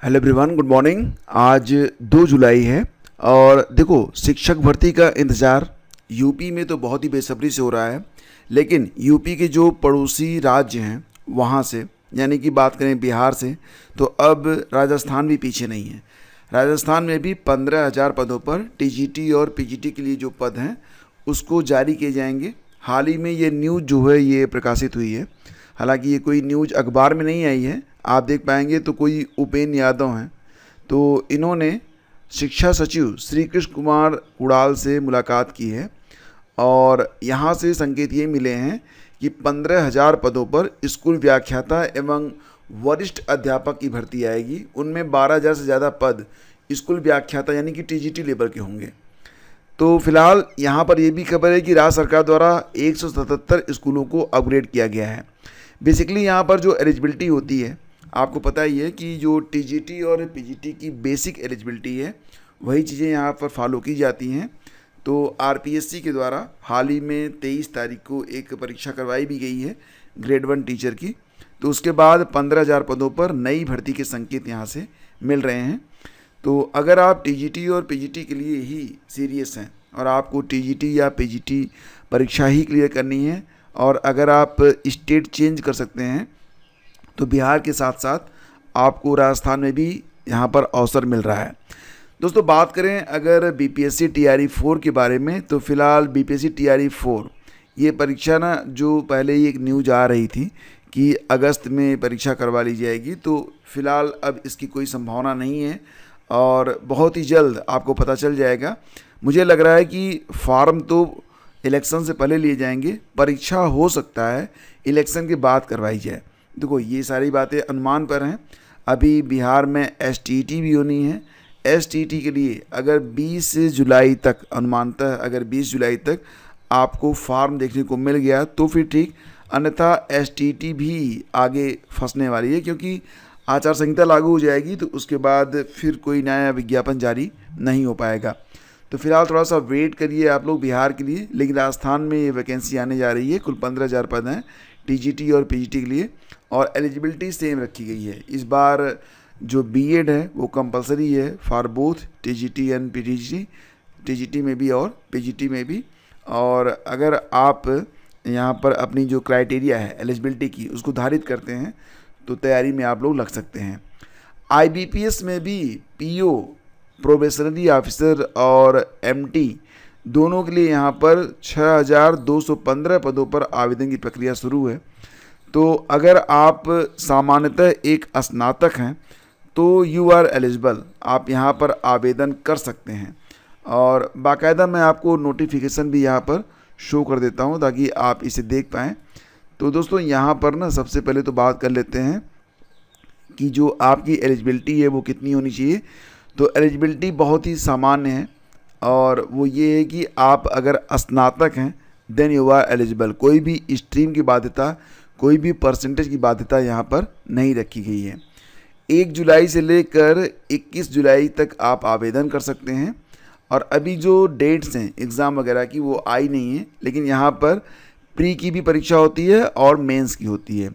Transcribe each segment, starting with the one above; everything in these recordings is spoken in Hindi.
Hello everyone, good morning. आज 2 जुलाई है और देखो, शिक्षक भर्ती का इंतज़ार यूपी में तो बहुत ही बेसब्री से हो रहा है। लेकिन यूपी के जो पड़ोसी राज्य हैं वहाँ से, यानी कि बात करें बिहार से, तो अब राजस्थान भी पीछे नहीं है। राजस्थान में भी 15,000 पदों पर टीजीटी और पीजीटी के लिए जो पद हैं उसको जारी किए जाएंगे। हाल ही में ये न्यूज़ जो है ये प्रकाशित हुई है। हालांकि ये कोई न्यूज़ अखबार में नहीं आई है, आप देख पाएंगे तो कोई उपेंद्र यादव हैं, तो इन्होंने शिक्षा सचिव श्री कृष्ण कुमार उड़ाल से मुलाकात की है और यहाँ से संकेत ये मिले हैं कि 15,000 पदों पर स्कूल व्याख्याता एवं वरिष्ठ अध्यापक की भर्ती आएगी। उनमें 12,000 से ज़्यादा पद स्कूल व्याख्याता यानी कि टीजीटी लेवल के होंगे। तो फिलहाल यहाँ पर यह भी खबर है कि राज्य सरकार द्वारा 177 स्कूलों को अपग्रेड किया गया है। बेसिकली यहाँ पर जो एलिजिबिलिटी होती है, आपको पता ही है कि जो टीजीटी और पीजीटी की बेसिक एलिजिबिलिटी है वही चीज़ें यहाँ पर फॉलो की जाती हैं। तो आरपीएससी के द्वारा हाल ही में 23 तारीख को एक परीक्षा करवाई भी गई है ग्रेड 1 टीचर की। तो उसके बाद 15,000 पदों पर नई भर्ती के संकेत यहाँ से मिल रहे हैं। तो अगर आप टीजीटी और पीजीटी के लिए ही सीरियस हैं और आपको टीजीटी या पीजीटी परीक्षा ही क्लियर करनी है और अगर आप स्टेट चेंज कर सकते हैं तो बिहार के साथ साथ आपको राजस्थान में भी यहाँ पर अवसर मिल रहा है। दोस्तों, बात करें अगर बीपीएससी टीआरई 4 के बारे में, तो फिलहाल बीपीएससी टीआरई 4 ये परीक्षा ना, जो पहले ही एक न्यूज़ आ रही थी कि अगस्त में परीक्षा करवा ली जाएगी, तो फिलहाल अब इसकी कोई संभावना नहीं है और बहुत ही जल्द आपको पता चल जाएगा। मुझे लग रहा है कि फॉर्म तो इलेक्शन से पहले लिए जाएंगे, परीक्षा हो सकता है इलेक्शन के बाद करवाई जाए। देखो, ये सारी बातें अनुमान पर हैं। अभी बिहार में एसटीईटी भी होनी है। एसटीईटी के लिए अगर 20 जुलाई तक, अनुमानतः अगर 20 जुलाई तक आपको फॉर्म देखने को मिल गया तो फिर ठीक, अन्यथा एसटीईटी भी आगे फंसने वाली है, क्योंकि आचार संहिता लागू हो जाएगी तो उसके बाद फिर कोई नया विज्ञापन जारी नहीं हो पाएगा। तो फिलहाल थोड़ा सा वेट करिए आप लोग बिहार के लिए। लेकिन राजस्थान में ये वैकेंसी आने जा रही है। कुल 15,000 पद हैं टीजीटी और पीजीटी के लिए और एलिजिबिलिटी सेम रखी गई है। इस बार जो बीएड है वो कंपलसरी है for both TGT and PGT, TGT में भी और पीजीटी में भी। और अगर आप यहाँ पर अपनी जो क्राइटेरिया है एलिजिबिलिटी की उसको धारित करते हैं तो तैयारी में आप लोग लग सकते हैं। आईबीपीएस में भी पीओ, प्रोबेशनरी ऑफिसर और एमटी दोनों के लिए यहाँ पर 6,215 पदों पर आवेदन की प्रक्रिया शुरू है। तो अगर आप सामान्यतः एक स्नातक हैं तो यू आर एलिजिबल, आप यहाँ पर आवेदन कर सकते हैं। और बाकायदा मैं आपको नोटिफिकेशन भी यहाँ पर शो कर देता हूँ ताकि आप इसे देख पाएँ। तो दोस्तों, यहाँ पर ना सबसे पहले तो बात कर लेते हैं कि जो आपकी एलिजिबिलिटी है वो कितनी होनी चाहिए। तो एलिजिबिलिटी बहुत ही सामान्य है और वो ये है कि आप अगर स्नातक हैं देन यू आर एलिजिबल। कोई भी स्ट्रीम की बाध्यता, कोई भी परसेंटेज की बाध्यता यहाँ पर नहीं रखी गई है। 1 जुलाई से लेकर 21 जुलाई तक आप आवेदन कर सकते हैं। और अभी जो डेट्स हैं एग्ज़ाम वगैरह की वो आई नहीं है, लेकिन यहाँ पर प्री की भी परीक्षा होती है और मेंस की होती है।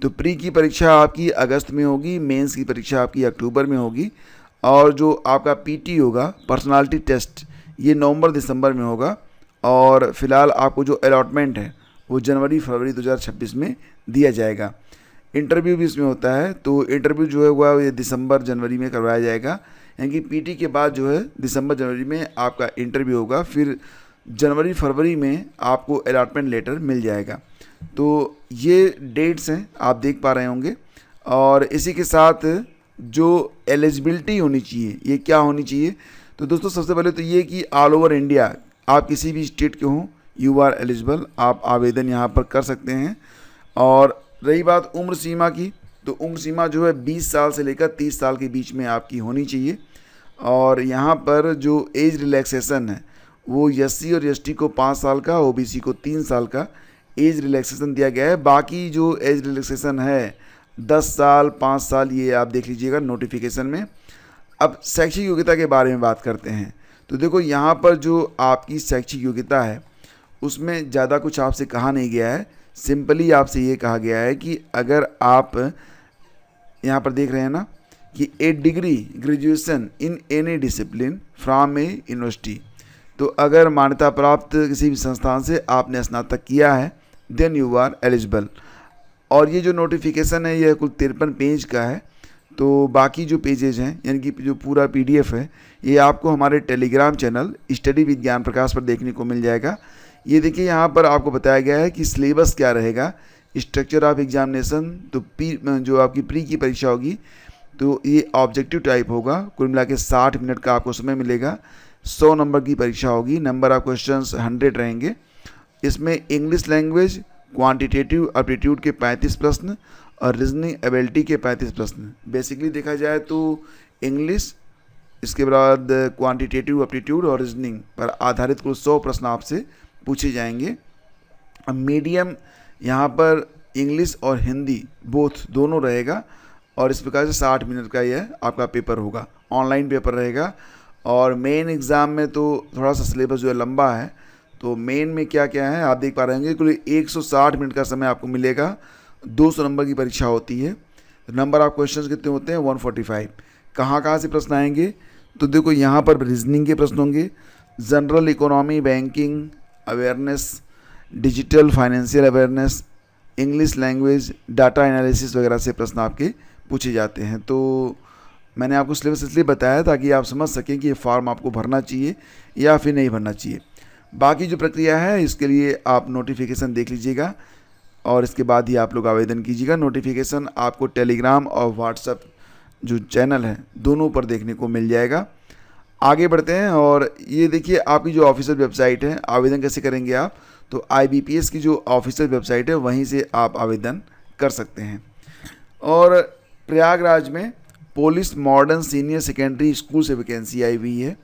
तो प्री की परीक्षा आपकी अगस्त में होगी, मेंस की परीक्षा आपकी अक्टूबर में होगी और जो आपका पीटी होगा, पर्सनालिटी टेस्ट, ये नवंबर दिसंबर में होगा। और फिलहाल आपको जो अलॉटमेंट है वो जनवरी फरवरी 2026 में दिया जाएगा। इंटरव्यू भी इसमें होता है, तो इंटरव्यू जो है वह ये दिसंबर जनवरी में करवाया जाएगा। यानी कि पीटी के बाद जो है दिसंबर जनवरी में आपका इंटरव्यू होगा, फिर जनवरी फरवरी में आपको अलॉटमेंट लेटर मिल जाएगा। तो ये डेट्स हैं, आप देख पा रहे होंगे। और इसी के साथ जो एलिजिबिलिटी होनी चाहिए, ये क्या होनी चाहिए, तो दोस्तों सबसे पहले तो ये कि ऑल ओवर इंडिया आप किसी भी स्टेट के हों यू आर एलिजिबल, आप आवेदन यहाँ पर कर सकते हैं। और रही बात उम्र सीमा की, तो उम्र सीमा जो है 20 साल से लेकर 30 साल के बीच में आपकी होनी चाहिए। और यहाँ पर जो एज रिलैक्सेशन है वो एससी और एसटी को 5 साल का, ओबीसी को 3 साल का एज रिलैक्सेशन दिया गया है। बाकी जो एज रिलैक्सेशन है 10 साल, 5 साल, ये आप देख लीजिएगा नोटिफिकेशन में। अब शैक्षिक योग्यता के बारे में बात करते हैं। तो देखो, यहाँ पर जो आपकी शैक्षिक योग्यता है उसमें ज़्यादा कुछ आपसे कहा नहीं गया है। सिंपली आपसे ये कहा गया है कि अगर आप यहाँ पर देख रहे हैं ना कि a degree graduation in any discipline from a university. तो अगर मान्यता प्राप्त किसी भी संस्थान से आपने स्नातक किया है देन यू आर एलिजिबल। और ये जो नोटिफिकेशन है यह कुल 53 पेज का है। तो बाकी जो पेजेज हैं यानी कि जो पूरा पीडीएफ है ये आपको हमारे टेलीग्राम चैनल स्टडी विद ज्ञान प्रकाश पर देखने को मिल जाएगा। ये देखिए यहाँ पर आपको बताया गया है कि सिलेबस क्या रहेगा, स्ट्रक्चर ऑफ एग्जामिनेशन। तो जो आपकी प्री की परीक्षा होगी तो ये ऑब्जेक्टिव टाइप होगा, कुल मिला के 60 मिनट का आपको समय मिलेगा। 100 नंबर की परीक्षा होगी, नंबर ऑफ क्वेश्चंस 100 रहेंगे। इसमें इंग्लिश लैंग्वेज क्वांटिटेटिव एप्टीट्यूड के 35 प्रश्न और रीजनिंग एबिलिटी के 35 प्रश्न। बेसिकली देखा जाए तो इंग्लिश, इसके बाद क्वांटिटेटिव एप्टीट्यूड और रीजनिंग पर आधारित कुल 100 प्रश्न आपसे पूछे जाएंगे। अब मीडियम यहाँ पर इंग्लिश और हिंदी बोथ दोनों रहेगा और इस प्रकार से 60 मिनट का यह आपका पेपर होगा, ऑनलाइन पेपर रहेगा। और मेन एग्ज़ाम में तो थोड़ा सा सिलेबस जो है लंबा है। तो मेन में क्या क्या है आप देख पा रहे होंगे, कुल 160 मिनट का समय आपको मिलेगा। 200 नंबर की परीक्षा होती है। नंबर ऑफ क्वेश्चंस कितने होते हैं 145। कहाँ से प्रश्न आएंगे तो देखो यहाँ पर रीजनिंग के प्रश्न होंगे, general economy, banking awareness, digital financial awareness, English language, data analysis वगैरह से प्रश्न आपके पूछे जाते हैं। तो मैंने आपको सिलेबस इसलिए बताया ताकि आप समझ सकें कि ये फॉर्म आपको भरना चाहिए या फिर नहीं भरना चाहिए। बाकी जो प्रक्रिया है इसके लिए आप नोटिफिकेशन देख लीजिएगा और इसके बाद ही आप लोग आवेदन कीजिएगा। नोटिफिकेशन आपको टेलीग्राम और व्हाट्सएप जो चैनल है दोनों पर देखने को मिल जाएगा। आगे बढ़ते हैं और ये देखिए आपकी जो ऑफिशियल वेबसाइट है, आवेदन कैसे करेंगे आप, तो IBPS की जो ऑफिशियल वेबसाइट है वहीं से आप आवेदन कर सकते हैं। और प्रयागराज में police modern senior secondary school से वैकेंसी आई हुई है।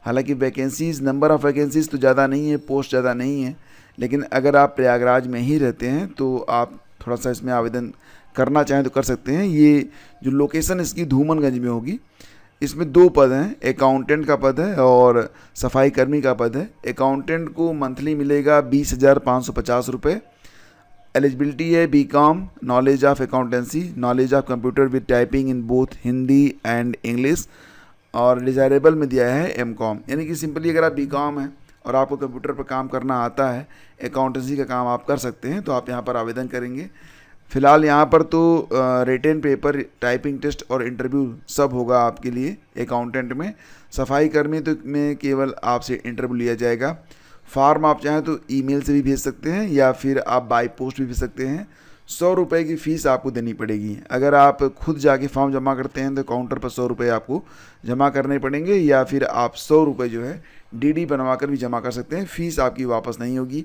हालांकि वैकेंसीज, नंबर ऑफ़ वैकेंसीज तो ज़्यादा नहीं है, पोस्ट ज़्यादा नहीं है, लेकिन अगर आप प्रयागराज में ही रहते हैं तो आप थोड़ा सा इसमें आवेदन करना चाहें तो कर सकते हैं। ये जो लोकेशन इसकी धूमनगंज में होगी। इसमें 2 पद हैं, अकाउंटेंट का पद है और सफाई कर्मी का पद है। अकाउंटेंट को मंथली मिलेगा 20,550 रुपये। एलिजिबिलिटी है BCom, knowledge of accountancy, knowledge of computer with typing in both Hindi and English, और डिज़ायरेबल में दिया है MCom। यानी कि सिंपली अगर आप BCom हैं और आपको कंप्यूटर पर काम करना आता है, अकाउंटेंसी का काम आप कर सकते हैं, तो आप यहाँ पर आवेदन करेंगे। फ़िलहाल यहाँ पर तो रिटन पेपर, टाइपिंग टेस्ट और इंटरव्यू सब होगा आपके लिए अकाउंटेंट में। सफाई कर्मी तो में केवल आपसे इंटरव्यू लिया जाएगा। फॉर्म आप चाहें तो ईमेल से भी भेज सकते हैं या फिर आप बाय पोस्ट भी भेज सकते हैं। 100 रुपये की फ़ीस आपको देनी पड़ेगी। अगर आप खुद जाके फॉर्म जमा करते हैं तो काउंटर पर 100 रुपये आपको जमा करने पड़ेंगे, या फिर आप 100 रुपये जो है DD बनवा कर भी जमा कर सकते हैं। फ़ीस आपकी वापस नहीं होगी।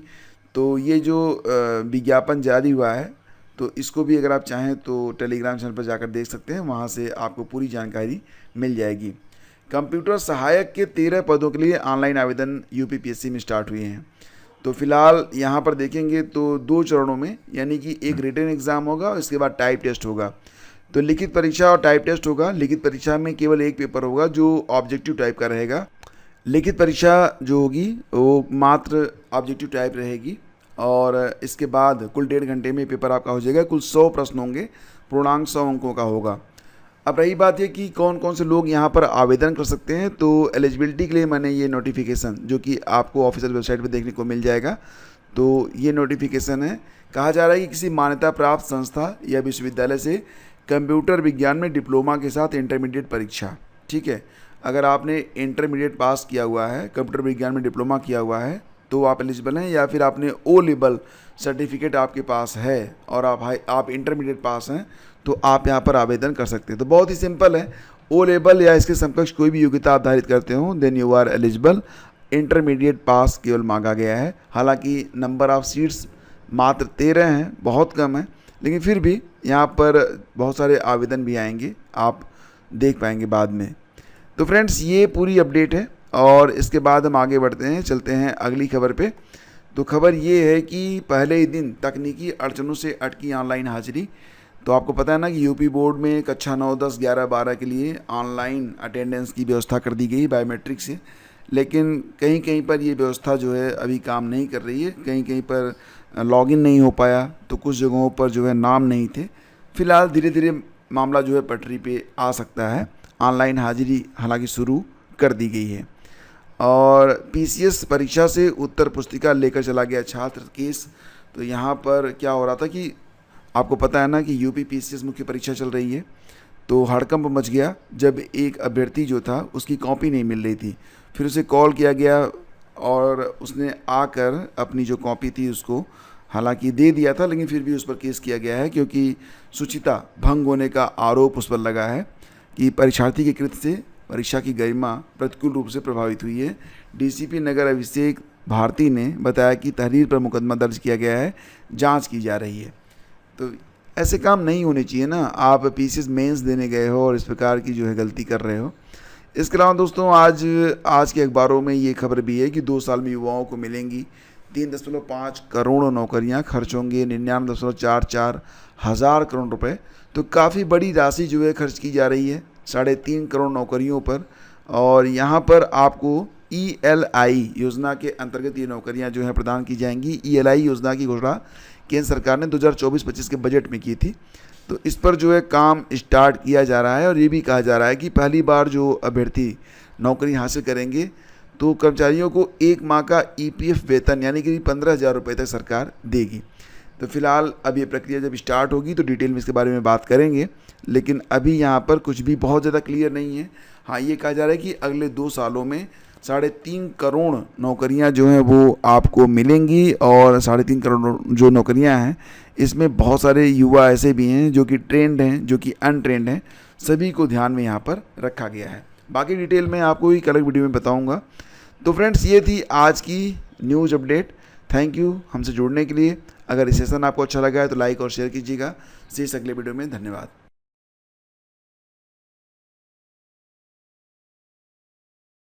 तो ये जो विज्ञापन जारी हुआ है तो इसको भी अगर आप चाहें तो टेलीग्राम चैनल पर जाकर देख सकते हैं, वहाँ से आपको पूरी जानकारी मिल जाएगी। कंप्यूटर सहायक के 13 पदों के लिए ऑनलाइन आवेदन UPPSC में स्टार्ट हुए हैं। तो फिलहाल यहाँ पर देखेंगे तो 2 चरणों में, यानी कि एक रिटन एग्ज़ाम होगा और इसके बाद टाइप टेस्ट होगा। तो लिखित परीक्षा और टाइप टेस्ट होगा। लिखित परीक्षा में केवल एक पेपर होगा जो ऑब्जेक्टिव टाइप का रहेगा। लिखित परीक्षा जो होगी वो मात्र ऑब्जेक्टिव टाइप रहेगी और इसके बाद कुल 1.5 घंटे में पेपर आपका हो जाएगा। कुल 100 प्रश्न होंगे, पूर्णांक 100 अंकों का होगा। अब रही बात ये कि कौन कौन से लोग यहाँ पर आवेदन कर सकते हैं, तो एलिजिबिलिटी के लिए मैंने ये नोटिफिकेशन जो कि आपको ऑफिशियल वेबसाइट पर देखने को मिल जाएगा, तो ये नोटिफिकेशन है। कहा जा रहा है कि किसी मान्यता प्राप्त संस्था या विश्वविद्यालय से कंप्यूटर विज्ञान में डिप्लोमा के साथ इंटरमीडिएट परीक्षा, ठीक है। अगर आपने इंटरमीडिएट पास किया हुआ है, कंप्यूटर विज्ञान में डिप्लोमा किया हुआ है तो आप एलिजिबल हैं, या फिर आपने O लेवल सर्टिफिकेट आपके पास है और आप इंटरमीडिएट पास हैं तो आप यहाँ पर आवेदन कर सकते हैं। तो बहुत ही सिंपल है, O लेवल या इसके समकक्ष कोई भी योग्यता आप धारित करते हो then you are eligible. Intermediate pass केवल मांगा गया है। हालांकि नंबर ऑफ सीट्स मात्र 13 हैं, बहुत कम है, लेकिन फिर भी यहाँ पर बहुत सारे आवेदन भी आएंगे, आप देख पाएंगे बाद में। तो फ्रेंड्स ये पूरी अपडेट है और इसके बाद हम आगे बढ़ते हैं, चलते हैं अगली खबर पे। तो खबर ये है कि पहले ही दिन तकनीकी अड़चनों से अटकी ऑनलाइन हाजिरी। तो आपको पता है ना कि यूपी बोर्ड में कक्षा 9, 10, 11, 12 के लिए ऑनलाइन अटेंडेंस की व्यवस्था कर दी गई बायोमेट्रिक से, लेकिन कहीं कहीं पर ये व्यवस्था जो है अभी काम नहीं कर रही है। कहीं कहीं पर लॉगिन नहीं हो पाया, तो कुछ जगहों पर जो है नाम नहीं थे। फिलहाल धीरे धीरे मामला जो है पटरी पे आ सकता है। ऑनलाइन हाजिरी हालांकि शुरू कर दी गई है। और पीसीएस परीक्षा से उत्तर पुस्तिका लेकर चला गया छात्र केस। तो यहाँ पर क्या हो रहा था कि आपको पता है ना कि यूपी पीसीएस मुख्य परीक्षा चल रही है, तो हड़कंप मच गया जब एक अभ्यर्थी जो था उसकी कॉपी नहीं मिल रही थी। फिर उसे कॉल किया गया और उसने आकर अपनी जो कॉपी थी उसको हालांकि दे दिया था, लेकिन फिर भी उस पर केस किया गया है क्योंकि शुचिता भंग होने का आरोप उस पर लगा है कि परीक्षार्थी के कृत्य से परीक्षा की गरिमा प्रतिकूल रूप से प्रभावित हुई है। डीसीपी नगर अभिषेक भारती ने बताया कि तहरीर पर मुकदमा दर्ज किया गया है, जांच की जा रही है। तो ऐसे काम नहीं होने चाहिए ना, आप पीसीएस मेंस देने गए हो और इस प्रकार की जो है गलती कर रहे हो। इसके अलावा दोस्तों आज के अखबारों में ये खबर भी है कि 2 साल में युवाओं को मिलेंगी 3.5 करोड़ नौकरियां, खर्च होंगे 99.44 हज़ार करोड़ रुपए। तो काफ़ी बड़ी राशि जो है खर्च की जा रही है 3.5 करोड़ नौकरियों पर। और यहाँ पर आपको ELI योजना के अंतर्गत ये नौकरियां जो है प्रदान की जाएंगी। ELI योजना की घोषणा केंद्र सरकार ने 2024-25 के बजट में की थी। तो इस पर जो है काम स्टार्ट किया जा रहा है और ये भी कहा जा रहा है कि पहली बार जो अभ्यर्थी नौकरी हासिल करेंगे तो कर्मचारियों को 1 माह का EPF वेतन यानी कि 15,000 रुपये तक सरकार देगी। तो फिलहाल अब ये प्रक्रिया जब स्टार्ट होगी तो डिटेल में इसके बारे में बात करेंगे, लेकिन अभी यहाँ पर कुछ भी बहुत ज़्यादा क्लियर नहीं है। हाँ, ये कहा जा रहा है कि अगले 2 सालों में 3.5 करोड़ नौकरियां जो हैं वो आपको मिलेंगी। और 3.5 करोड़ जो नौकरियां हैं इसमें बहुत सारे युवा ऐसे भी हैं जो कि ट्रेंड हैं, जो कि अनट्रेंड हैं, सभी को ध्यान में यहाँ पर रखा गया है। बाकी डिटेल मैं आपको एक अलग वीडियो में बताऊँगा। तो फ्रेंड्स, ये थी आज की न्यूज़ अपडेट। थैंक यू हमसे जुड़ने के लिए। अगर ये सेशन आपको अच्छा लगा है तो लाइक और शेयर कीजिएगा। इस अगले वीडियो में धन्यवाद।